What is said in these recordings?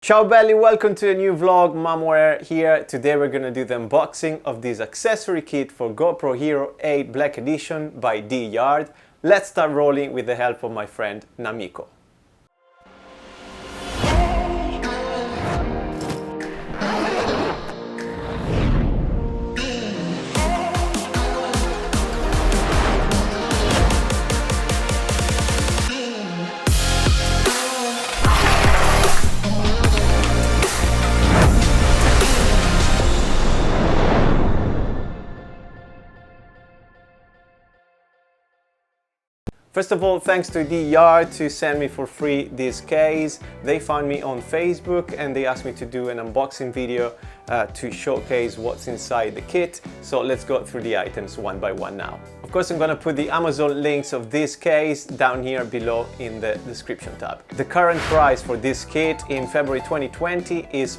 Ciao belli, welcome to a new vlog. Momware here. Today we're gonna do the unboxing of this accessory kit for GoPro HERO 8 Black Edition by Deyard. Let's start rolling with the help of my friend Namiko. First of all, thanks to Deyard to send me for free this case. They found me on Facebook and they asked me to do an unboxing video to showcase what's inside the kit. So let's go through the items one by one now. Of course, I'm gonna put the Amazon links of this case down here below in the description tab. The current price for this kit in February 2020 is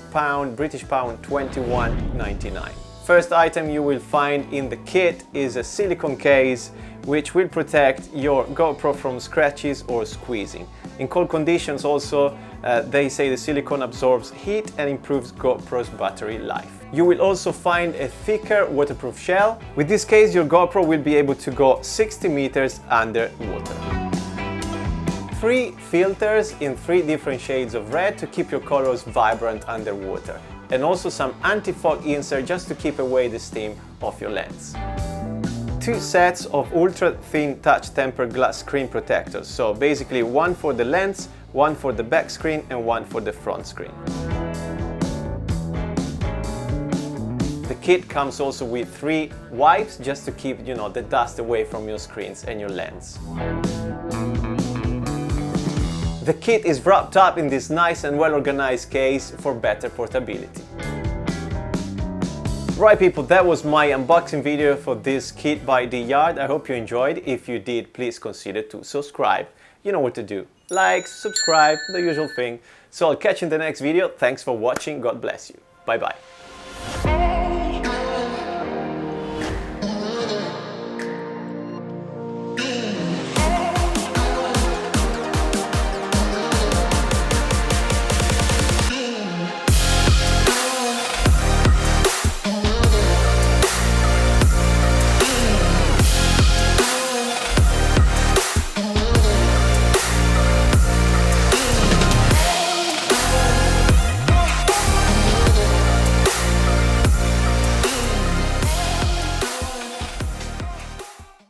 British pound 21.99. First item you will find in the kit is a silicone case which will protect your GoPro from scratches or squeezing. In cold conditions also, they say the silicone absorbs heat and improves GoPro's battery life. You will also find a thicker waterproof shell. With this case, your GoPro will be able to go 60 meters under water. 3 filters in 3 different shades of red to keep your colors vibrant underwater. And also some anti-fog insert just to keep away the steam off your lens. 2 sets of ultra thin touch tempered glass screen protectors. So basically one for the lens, one for the back screen and one for the front screen. The kit comes also with 3 wipes just to keep, the dust away from your screens and your lens. The kit is wrapped up in this nice and well organized case for better portability. Right people, that was my unboxing video for this kit by Deyard. I hope you enjoyed. If you did, please consider to subscribe. You know what to do. Like, subscribe, the usual thing. So I'll catch you in the next video. Thanks for watching. God bless you. Bye bye.